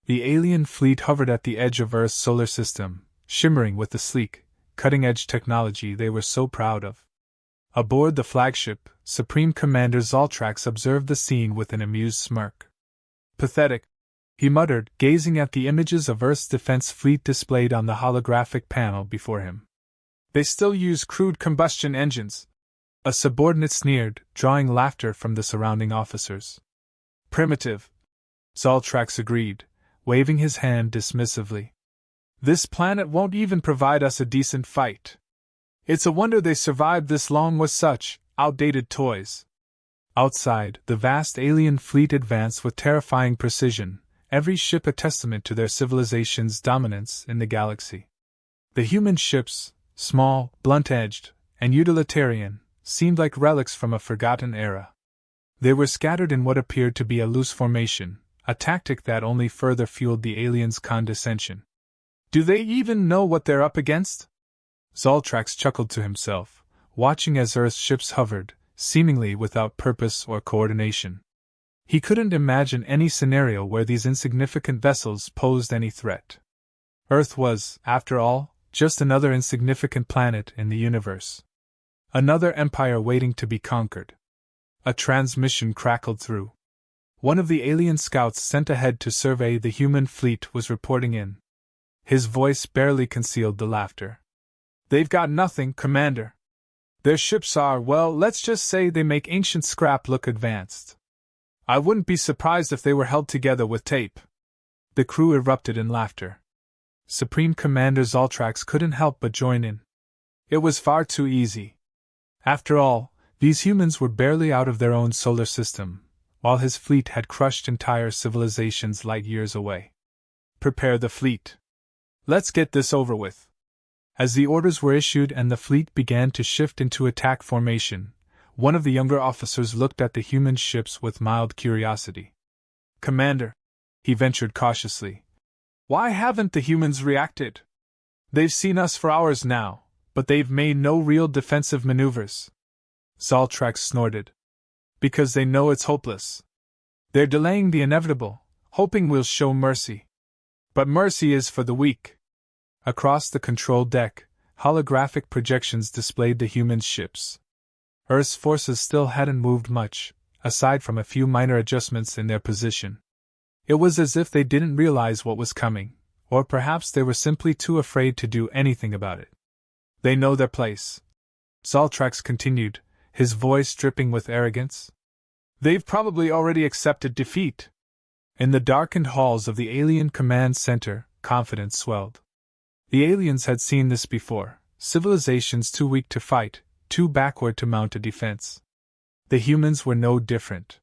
The alien fleet hovered at the edge of Earth's solar system, shimmering with the sleek, cutting-edge technology they were so proud of. Aboard the flagship, Supreme Commander Zaltrax observed the scene with an amused smirk. "Pathetic," he muttered, gazing at the images of Earth's defense fleet displayed on the holographic panel before him. "They still use crude combustion engines," a subordinate sneered, drawing laughter from the surrounding officers. "Primitive," Zaltrax agreed, waving his hand dismissively. "This planet won't even provide us a decent fight. It's a wonder they survived this long with such outdated toys." Outside, the vast alien fleet advanced with terrifying precision, every ship a testament to their civilization's dominance in the galaxy. The human ships, small, blunt-edged, and utilitarian, seemed like relics from a forgotten era. They were scattered in what appeared to be a loose formation, a tactic that only further fueled the aliens' condescension. "Do they even know what they're up against?" Zaltrax chuckled to himself, watching as Earth's ships hovered, seemingly without purpose or coordination. He couldn't imagine any scenario where these insignificant vessels posed any threat. Earth was, after all, just another insignificant planet in the universe. Another empire waiting to be conquered. A transmission crackled through. One of the alien scouts sent ahead to survey the human fleet was reporting in. His voice barely concealed the laughter. "They've got nothing, Commander. Their ships are, well, let's just say they make ancient scrap look advanced. I wouldn't be surprised if they were held together with tape." The crew erupted in laughter. Supreme Commander Zaltrax couldn't help but join in. It was far too easy. After all, these humans were barely out of their own solar system, while his fleet had crushed entire civilizations light years away. "Prepare the fleet. Let's get this over with." As the orders were issued and the fleet began to shift into attack formation, one of the younger officers looked at the human ships with mild curiosity. "Commander," he ventured cautiously, "why haven't the humans reacted? They've seen us for hours now, but they've made no real defensive maneuvers." Zaltrax snorted. "Because they know it's hopeless. They're delaying the inevitable, hoping we'll show mercy. But mercy is for the weak." Across the control deck, holographic projections displayed the human ships. Earth's forces still hadn't moved much, aside from a few minor adjustments in their position. It was as if they didn't realize what was coming, or perhaps they were simply too afraid to do anything about it. "They know their place," Zaltrax continued, his voice dripping with arrogance. "They've probably already accepted defeat." In the darkened halls of the alien command center, confidence swelled. The aliens had seen this before, civilizations too weak to fight, too backward to mount a defense. The humans were no different.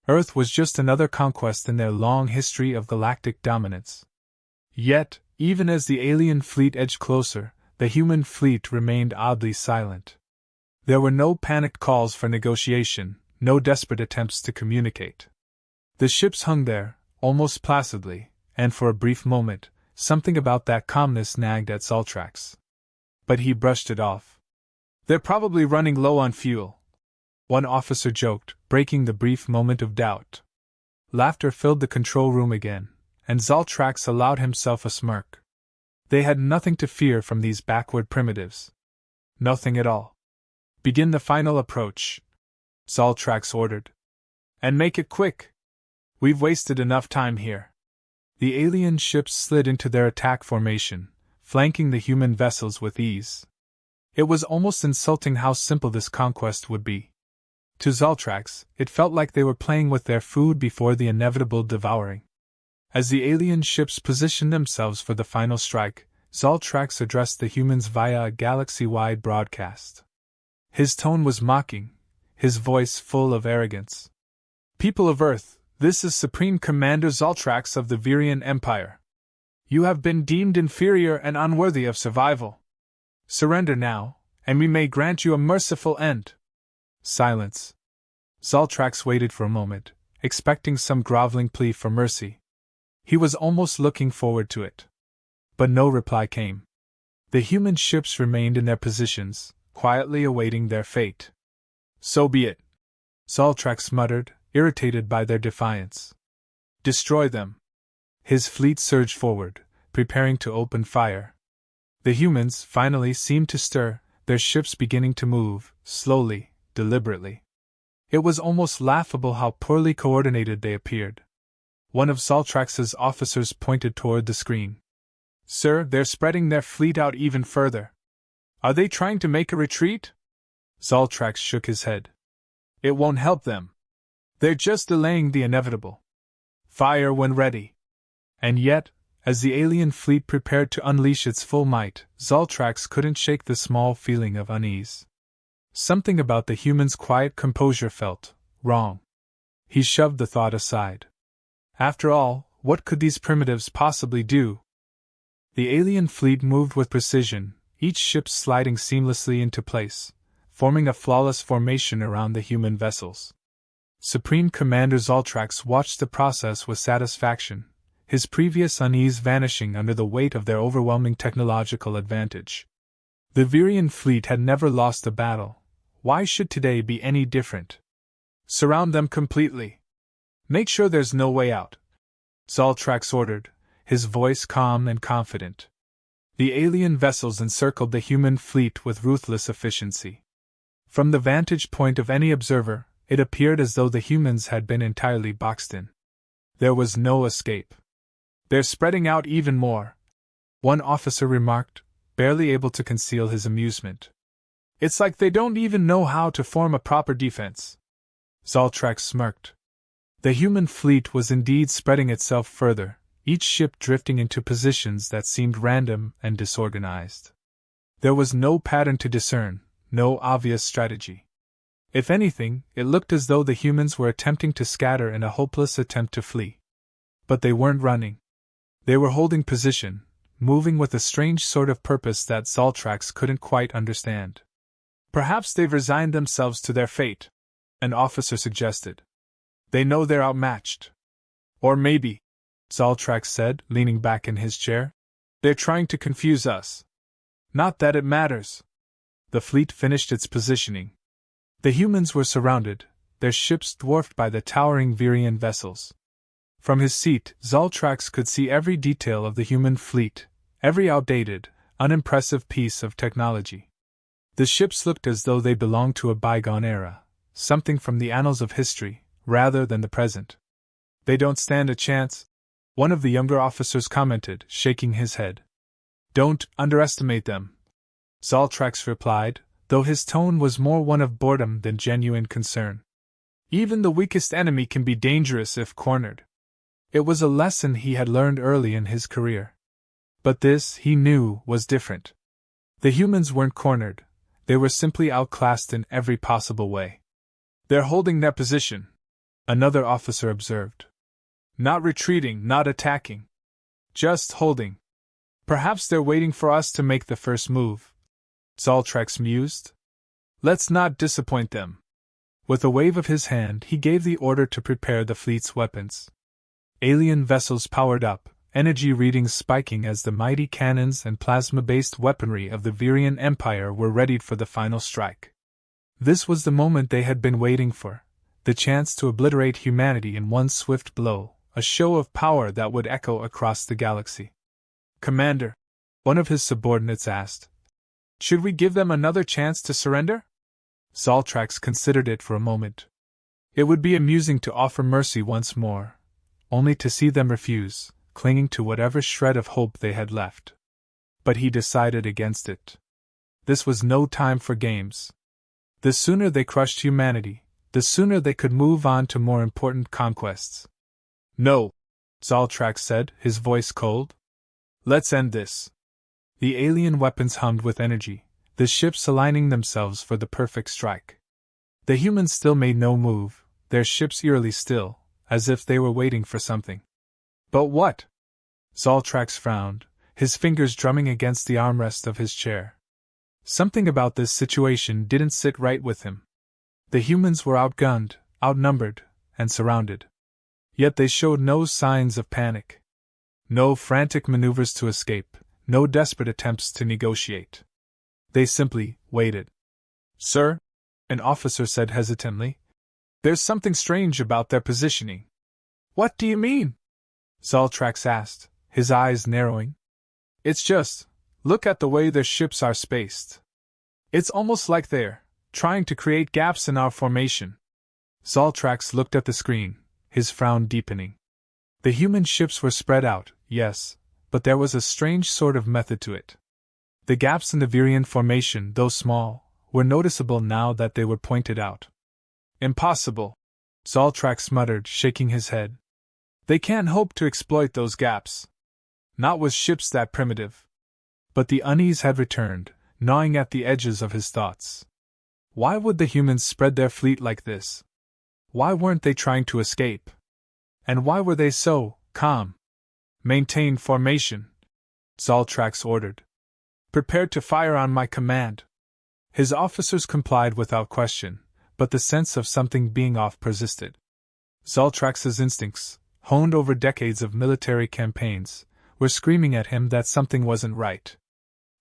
Earth was just another conquest in their long history of galactic dominance. Yet, even as the alien fleet edged closer, the human fleet remained oddly silent. There were no panicked calls for negotiation, no desperate attempts to communicate. The ships hung there, almost placidly, and for a brief moment, something about that calmness nagged at Zaltrax. But he brushed it off. "They're probably running low on fuel," one officer joked, breaking the brief moment of doubt. Laughter filled the control room again, and Zaltrax allowed himself a smirk. They had nothing to fear from these backward primitives. Nothing at all. "Begin the final approach," Zaltrax ordered. "And make it quick. We've wasted enough time here." The alien ships slid into their attack formation, flanking the human vessels with ease. It was almost insulting how simple this conquest would be. To Zaltrax, it felt like they were playing with their food before the inevitable devouring. As the alien ships positioned themselves for the final strike, Zaltrax addressed the humans via a galaxy-wide broadcast. His tone was mocking, his voice full of arrogance. "People of Earth, this is Supreme Commander Zaltrax of the Virian Empire. You have been deemed inferior and unworthy of survival. Surrender now, and we may grant you a merciful end." Silence. Zaltrax waited for a moment, expecting some groveling plea for mercy. He was almost looking forward to it. But no reply came. The human ships remained in their positions, quietly awaiting their fate. "So be it," Zaltrax muttered, irritated by their defiance. "Destroy them." His fleet surged forward, preparing to open fire. The humans finally seemed to stir, their ships beginning to move, slowly, deliberately. It was almost laughable how poorly coordinated they appeared. One of Zaltrax's officers pointed toward the screen. "Sir, they're spreading their fleet out even further. Are they trying to make a retreat?" Zaltrax shook his head. "It won't help them. They're just delaying the inevitable. Fire when ready." And yet, as the alien fleet prepared to unleash its full might, Zaltrax couldn't shake the small feeling of unease. Something about the human's quiet composure felt wrong. He shoved the thought aside. After all, what could these primitives possibly do? The alien fleet moved with precision, each ship sliding seamlessly into place, forming a flawless formation around the human vessels. Supreme Commander Zaltrax watched the process with satisfaction, his previous unease vanishing under the weight of their overwhelming technological advantage. The Virian fleet had never lost a battle. Why should today be any different? "Surround them completely. Make sure there's no way out," Zaltrax ordered, his voice calm and confident. The alien vessels encircled the human fleet with ruthless efficiency. From the vantage point of any observer, it appeared as though the humans had been entirely boxed in. There was no escape. "They're spreading out even more," one officer remarked, barely able to conceal his amusement. "It's like they don't even know how to form a proper defense." Zaltrax smirked. The human fleet was indeed spreading itself further, each ship drifting into positions that seemed random and disorganized. There was no pattern to discern, no obvious strategy. If anything, it looked as though the humans were attempting to scatter in a hopeless attempt to flee. But they weren't running. They were holding position, moving with a strange sort of purpose that Zaltrax couldn't quite understand. "Perhaps they've resigned themselves to their fate," an officer suggested. "They know they're outmatched. Or maybe," Zaltrax said, leaning back in his chair, "they're trying to confuse us. Not that it matters." The fleet finished its positioning. The humans were surrounded, their ships dwarfed by the towering Virian vessels. From his seat, Zaltrax could see every detail of the human fleet, every outdated, unimpressive piece of technology. The ships looked as though they belonged to a bygone era, something from the annals of history, rather than the present. "They don't stand a chance," one of the younger officers commented, shaking his head. "Don't underestimate them," Zaltrax replied, though his tone was more one of boredom than genuine concern. "Even the weakest enemy can be dangerous if cornered." It was a lesson he had learned early in his career. But this, he knew, was different. The humans weren't cornered, they were simply outclassed in every possible way. "They're holding their position," another officer observed. "Not retreating, not attacking. Just holding. Perhaps they're waiting for us to make the first move," Zaltrax mused. "Let's not disappoint them." With a wave of his hand, he gave the order to prepare the fleet's weapons. Alien vessels powered up, energy readings spiking as the mighty cannons and plasma-based weaponry of the Virian Empire were readied for the final strike. This was the moment they had been waiting for, the chance to obliterate humanity in one swift blow, a show of power that would echo across the galaxy. "Commander," one of his subordinates asked, "should we give them another chance to surrender?" Zaltrax considered it for a moment. It would be amusing to offer mercy once more, only to see them refuse, clinging to whatever shred of hope they had left. But he decided against it. This was no time for games. The sooner they crushed humanity, the sooner they could move on to more important conquests. "No," Zaltrax said, his voice cold. "Let's end this." The alien weapons hummed with energy, the ships aligning themselves for the perfect strike. The humans still made no move, their ships eerily still, as if they were waiting for something. "But what?" Zaltrax frowned, his fingers drumming against the armrest of his chair. Something about this situation didn't sit right with him. The humans were outgunned, outnumbered, and surrounded. Yet they showed no signs of panic. No frantic maneuvers to escape, no desperate attempts to negotiate. They simply waited. "Sir," an officer said hesitantly, "there's something strange about their positioning." "What do you mean?" Zoltrax asked, his eyes narrowing. It's just, look at the way their ships are spaced. It's almost like they're trying to create gaps in our formation. Zoltrax looked at the screen, his frown deepening. The human ships were spread out, yes, but there was a strange sort of method to it. The gaps in the Virian formation, though small, were noticeable now that they were pointed out. Impossible, Zoltrax muttered, shaking his head. They can't hope to exploit those gaps. Not with ships that primitive. But the unease had returned, gnawing at the edges of his thoughts. Why would the humans spread their fleet like this? Why weren't they trying to escape? And why were they so calm? Maintain formation, Zoltrax ordered. Prepare to fire on my command. His officers complied without question, but the sense of something being off persisted. Zoltrax's instincts, honed over decades of military campaigns, were screaming at him that something wasn't right.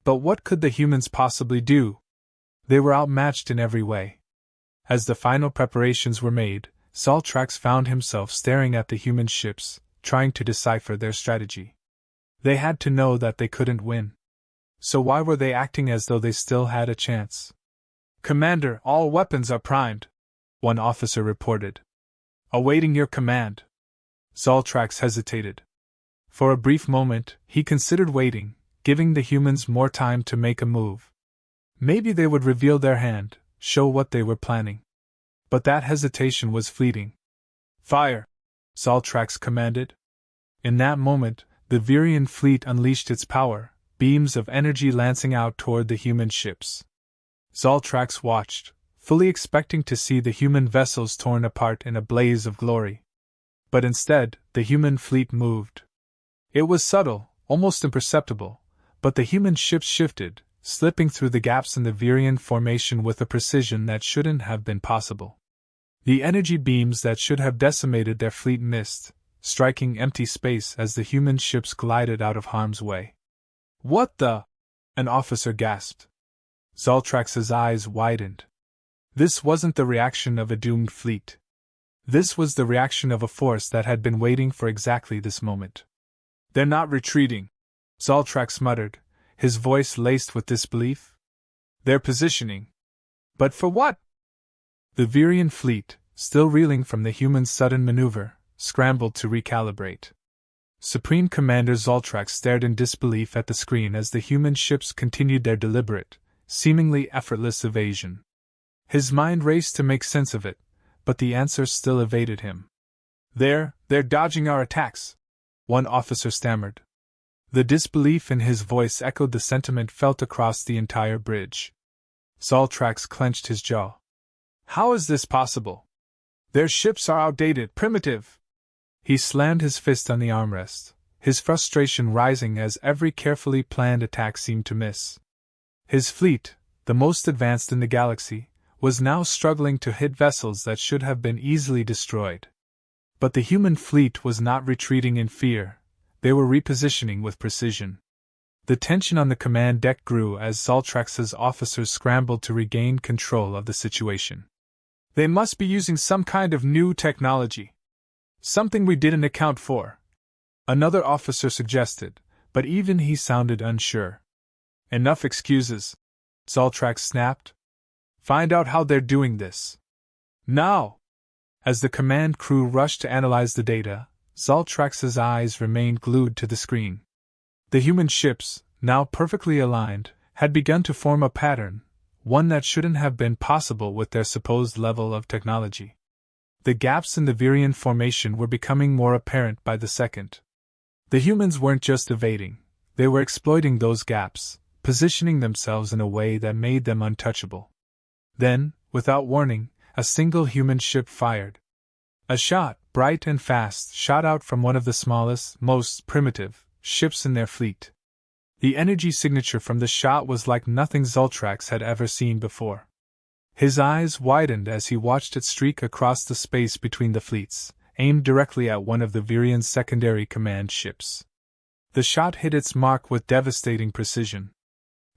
But what could the humans possibly do? They were outmatched in every way. As the final preparations were made, Zoltrax found himself staring at the human ships, trying to decipher their strategy. They had to know that they couldn't win. So why were they acting as though they still had a chance? Commander, all weapons are primed, one officer reported. Awaiting your command. Zoltrax hesitated. For a brief moment, he considered waiting, giving the humans more time to make a move. Maybe they would reveal their hand, show what they were planning. But that hesitation was fleeting. Fire! Zoltrax commanded. In that moment, the Virian fleet unleashed its power, beams of energy lancing out toward the human ships. Zoltrax watched, fully expecting to see the human vessels torn apart in a blaze of glory. But instead, the human fleet moved. It was subtle, almost imperceptible, but the human ships shifted, slipping through the gaps in the Virian formation with a precision that shouldn't have been possible. The energy beams that should have decimated their fleet missed, striking empty space as the human ships glided out of harm's way. What the? An officer gasped. Zoltrax's eyes widened. This wasn't the reaction of a doomed fleet. This was the reaction of a force that had been waiting for exactly this moment. They're not retreating, Zoltrax muttered, his voice laced with disbelief. They're positioning. But for what? The Virian fleet, still reeling from the humans' sudden maneuver, scrambled to recalibrate. Supreme Commander Zoltrax stared in disbelief at the screen as the human ships continued their deliberate, seemingly effortless evasion. His mind raced to make sense of it, but the answers still evaded him. They're dodging our attacks, one officer stammered. The disbelief in his voice echoed the sentiment felt across the entire bridge. Zoltrax clenched his jaw. How is this possible? Their ships are outdated, primitive. He slammed his fist on the armrest, his frustration rising as every carefully planned attack seemed to miss. His fleet, the most advanced in the galaxy, was now struggling to hit vessels that should have been easily destroyed. But the human fleet was not retreating in fear, they were repositioning with precision. The tension on the command deck grew as Zoltrax's officers scrambled to regain control of the situation. They must be using some kind of new technology. Something we didn't account for, another officer suggested, but even he sounded unsure. Enough excuses, Zoltrax snapped. Find out how they're doing this. Now! As the command crew rushed to analyze the data, Zoltrax's eyes remained glued to the screen. The human ships, now perfectly aligned, had begun to form a pattern, one that shouldn't have been possible with their supposed level of technology. The gaps in the Virian formation were becoming more apparent by the second. The humans weren't just evading, they were exploiting those gaps, positioning themselves in a way that made them untouchable. Then, without warning, a single human ship fired. A shot, bright and fast, shot out from one of the smallest, most primitive ships in their fleet. The energy signature from the shot was like nothing Zoltrax had ever seen before. His eyes widened as he watched it streak across the space between the fleets, aimed directly at one of the Virian's secondary command ships. The shot hit its mark with devastating precision.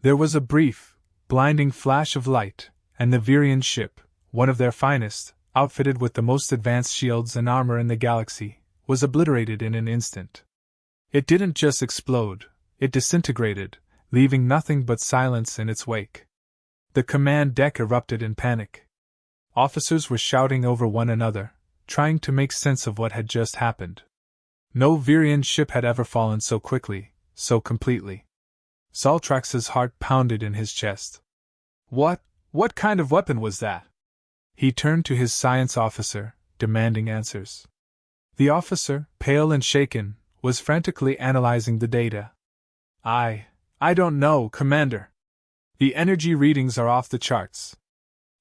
There was a brief, blinding flash of light, and the Virian ship, one of their finest, outfitted with the most advanced shields and armor in the galaxy, was obliterated in an instant. It didn't just explode, it disintegrated, leaving nothing but silence in its wake. The command deck erupted in panic. Officers were shouting over one another, trying to make sense of what had just happened. No Virian ship had ever fallen so quickly, so completely. Zaltrax's heart pounded in his chest. What kind of weapon was that? He turned to his science officer, demanding answers. The officer, pale and shaken, was frantically analyzing the data. I don't know, Commander. The energy readings are off the charts.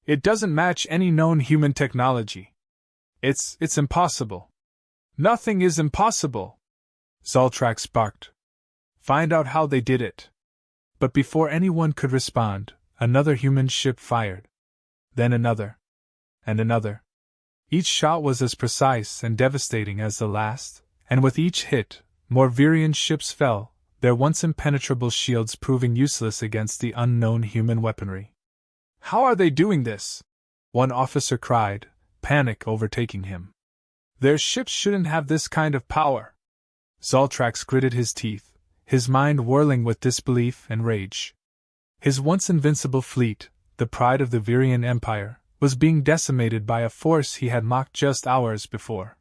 It doesn't match any known human technology. It's impossible. Nothing is impossible, Zaltrax barked. Find out how they did it. But before anyone could respond, another human ship fired. Then another. And another. Each shot was as precise and devastating as the last, and with each hit, more Virian ships fell, their once impenetrable shields proving useless against the unknown human weaponry. How are they doing this? One officer cried, panic overtaking him. Their ships shouldn't have this kind of power. Zaltrax gritted his teeth, his mind whirling with disbelief and rage. His once invincible fleet, the pride of the Virian Empire, was being decimated by a force he had mocked just hours before.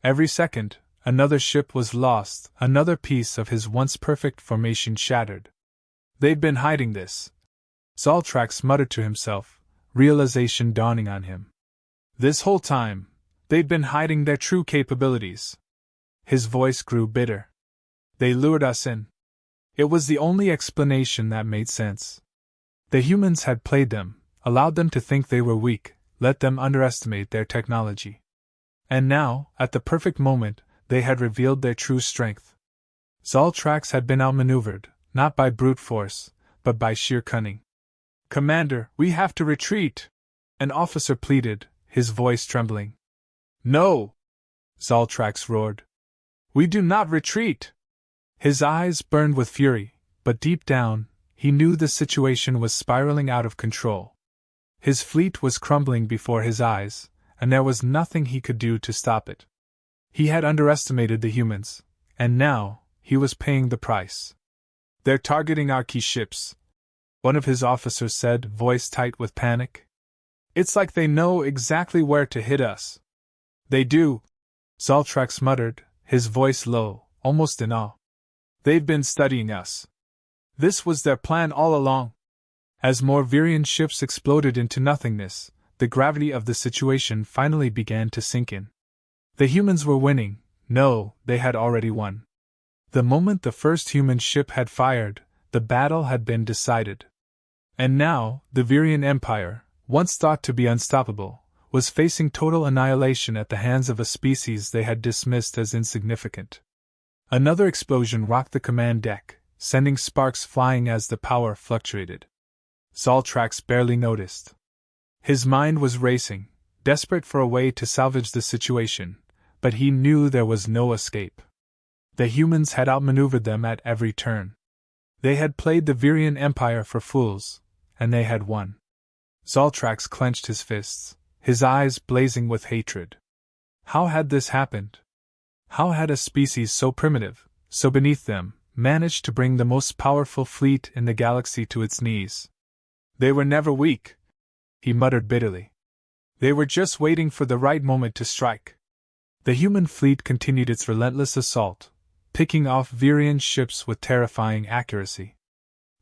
Every second, another ship was lost, another piece of his once perfect formation shattered. They've been hiding this. Zaltrax muttered to himself, realization dawning on him. This whole time, they've been hiding their true capabilities. His voice grew bitter. They lured us in. It was the only explanation that made sense. The humans had played them, allowed them to think they were weak, let them underestimate their technology. And now, at the perfect moment, they had revealed their true strength. Zaltrax had been outmaneuvered, not by brute force, but by sheer cunning. Commander, we have to retreat, an officer pleaded, his voice trembling. No! Zaltrax roared. We do not retreat! His eyes burned with fury, but deep down, he knew the situation was spiraling out of control. His fleet was crumbling before his eyes, and there was nothing he could do to stop it. He had underestimated the humans, and now, he was paying the price. They're targeting our key ships, one of his officers said, voice tight with panic. It's like they know exactly where to hit us. They do, Zaltrax muttered, his voice low, almost in awe. They've been studying us. This was their plan all along. As more Virian ships exploded into nothingness, the gravity of the situation finally began to sink in. The humans were winning. No, they had already won. The moment the first human ship had fired, the battle had been decided. And now, the Virian Empire, once thought to be unstoppable, was facing total annihilation at the hands of a species they had dismissed as insignificant. Another explosion rocked the command deck, sending sparks flying as the power fluctuated. Zaltrax barely noticed. His mind was racing, desperate for a way to salvage the situation, but he knew there was no escape. The humans had outmaneuvered them at every turn. They had played the Virian Empire for fools, and they had won. Zaltrax clenched his fists, his eyes blazing with hatred. How had this happened? How had a species so primitive, so beneath them, managed to bring the most powerful fleet in the galaxy to its knees? They were never weak, he muttered bitterly. They were just waiting for the right moment to strike. The human fleet continued its relentless assault, picking off Virian ships with terrifying accuracy.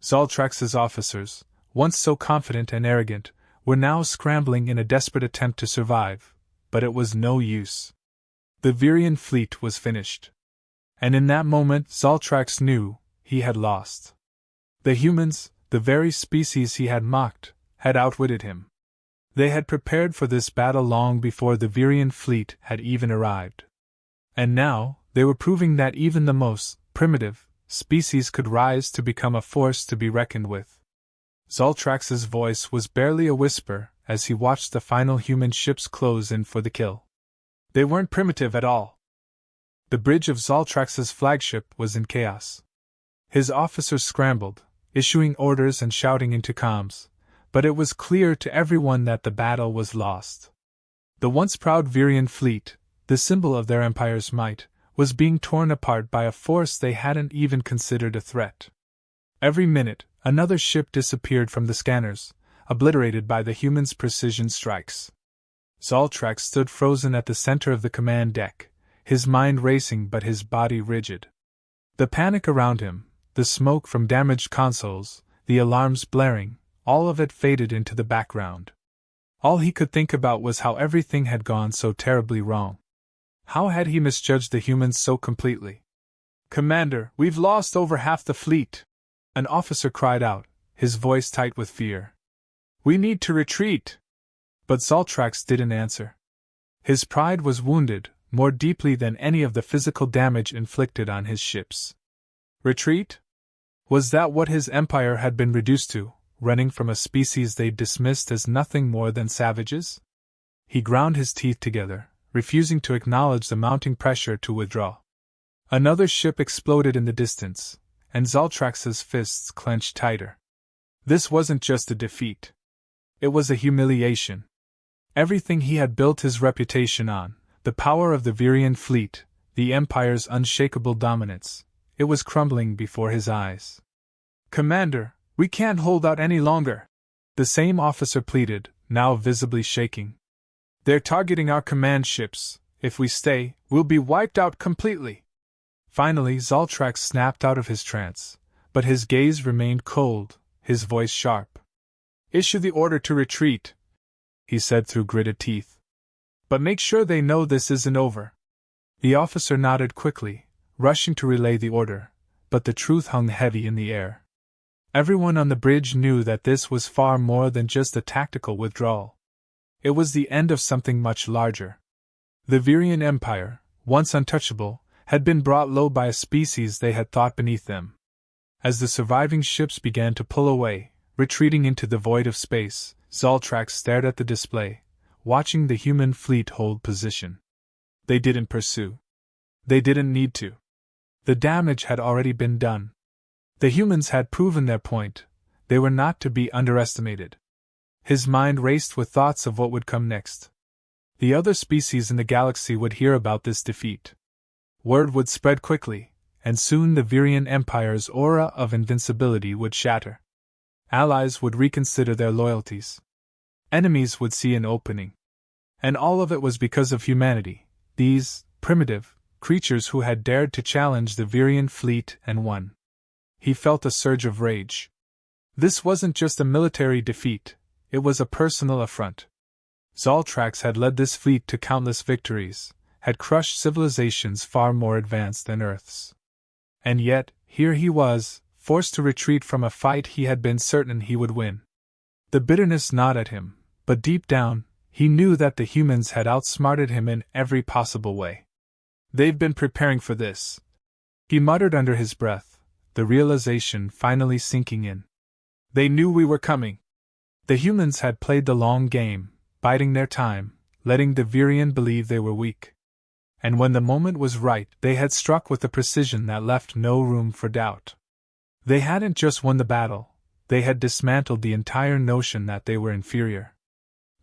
Zaltrax's officers, once so confident and arrogant, were now scrambling in a desperate attempt to survive, but it was no use. The Virian fleet was finished. And in that moment Zaltrax knew he had lost. The humans, the very species he had mocked, had outwitted him. They had prepared for this battle long before the Virian fleet had even arrived. And now, they were proving that even the most primitive species could rise to become a force to be reckoned with. Zaltrax's voice was barely a whisper as he watched the final human ships close in for the kill. They weren't primitive at all. The bridge of Zaltrax's flagship was in chaos. His officers scrambled, issuing orders and shouting into comms, but it was clear to everyone that the battle was lost. The once proud Virian fleet, the symbol of their empire's might, was being torn apart by a force they hadn't even considered a threat. Every minute, another ship disappeared from the scanners, obliterated by the humans' precision strikes. Zoltrax stood frozen at the center of the command deck, his mind racing but his body rigid. The panic around him, the smoke from damaged consoles, the alarms blaring, all of it faded into the background. All he could think about was how everything had gone so terribly wrong. How had he misjudged the humans so completely? "Commander, we've lost over half the fleet," an officer cried out, his voice tight with fear. "We need to retreat." But Zoltrax didn't answer. His pride was wounded, more deeply than any of the physical damage inflicted on his ships. Retreat? Was that what his empire had been reduced to, running from a species they'd dismissed as nothing more than savages? He ground his teeth together, refusing to acknowledge the mounting pressure to withdraw. Another ship exploded in the distance, and Zoltrax's fists clenched tighter. This wasn't just a defeat. It was a humiliation. Everything he had built his reputation on, the power of the Virian fleet, the Empire's unshakable dominance, it was crumbling before his eyes. "Commander, we can't hold out any longer," the same officer pleaded, now visibly shaking. "They're targeting our command ships. If we stay, we'll be wiped out completely." Finally, Zoltrax snapped out of his trance, but his gaze remained cold, his voice sharp. "Issue the order to retreat," he said through gritted teeth. "But make sure they know this isn't over." The officer nodded quickly, rushing to relay the order, but the truth hung heavy in the air. Everyone on the bridge knew that this was far more than just a tactical withdrawal. It was the end of something much larger. The Virian Empire, once untouchable, had been brought low by a species they had thought beneath them. As the surviving ships began to pull away, retreating into the void of space, Zoltrax stared at the display, watching the human fleet hold position. They didn't pursue. They didn't need to. The damage had already been done. The humans had proven their point. They were not to be underestimated. His mind raced with thoughts of what would come next. The other species in the galaxy would hear about this defeat. Word would spread quickly, and soon the Virian Empire's aura of invincibility would shatter. Allies would reconsider their loyalties. Enemies would see an opening. And all of it was because of humanity, these primitive creatures who had dared to challenge the Virian fleet and won. He felt a surge of rage. This wasn't just a military defeat, it was a personal affront. Zoltrax had led this fleet to countless victories, had crushed civilizations far more advanced than Earth's. And yet, here he was, forced to retreat from a fight he had been certain he would win. The bitterness gnawed at him, but deep down, he knew that the humans had outsmarted him in every possible way. "They've been preparing for this," he muttered under his breath, the realization finally sinking in. "They knew we were coming." The humans had played the long game, biding their time, letting the Virian believe they were weak. And when the moment was right, they had struck with a precision that left no room for doubt. They hadn't just won the battle, they had dismantled the entire notion that they were inferior.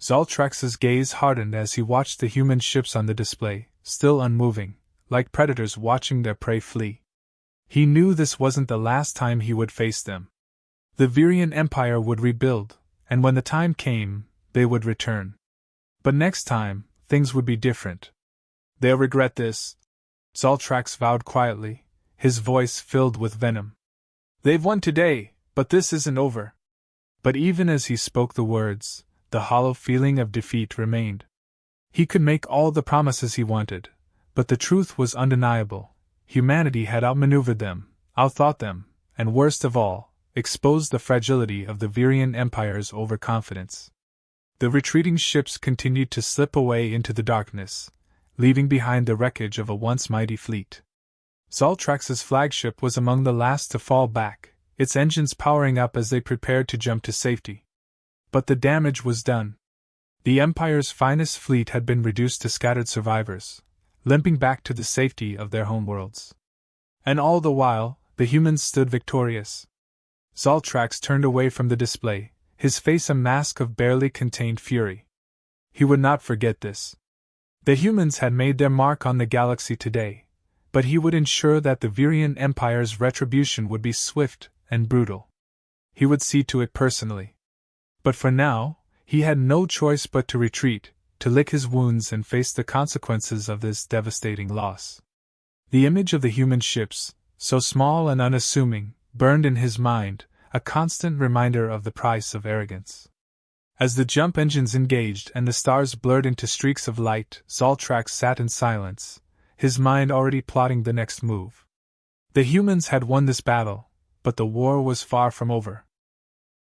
Zoltrax's gaze hardened as he watched the human ships on the display, still unmoving, like predators watching their prey flee. He knew this wasn't the last time he would face them. The Virian Empire would rebuild, and when the time came, they would return. But next time, things would be different. "They'll regret this," Zoltrax vowed quietly, his voice filled with venom. "They've won today, but this isn't over." But even as he spoke the words, the hollow feeling of defeat remained. He could make all the promises he wanted, but the truth was undeniable. Humanity had outmaneuvered them, outthought them, and worst of all, exposed the fragility of the Virian Empire's overconfidence. The retreating ships continued to slip away into the darkness, leaving behind the wreckage of a once mighty fleet. Zoltrax's flagship was among the last to fall back, its engines powering up as they prepared to jump to safety. But the damage was done. The Empire's finest fleet had been reduced to scattered survivors, limping back to the safety of their homeworlds. And all the while, the humans stood victorious. Zoltrax turned away from the display, his face a mask of barely contained fury. He would not forget this. The humans had made their mark on the galaxy today, but he would ensure that the Virian Empire's retribution would be swift and brutal. He would see to it personally. But for now, he had no choice but to retreat, to lick his wounds and face the consequences of this devastating loss. The image of the human ships, so small and unassuming, burned in his mind, a constant reminder of the price of arrogance. As the jump engines engaged and the stars blurred into streaks of light, Zoltrax sat in silence, his mind already plotting the next move. The humans had won this battle, but the war was far from over.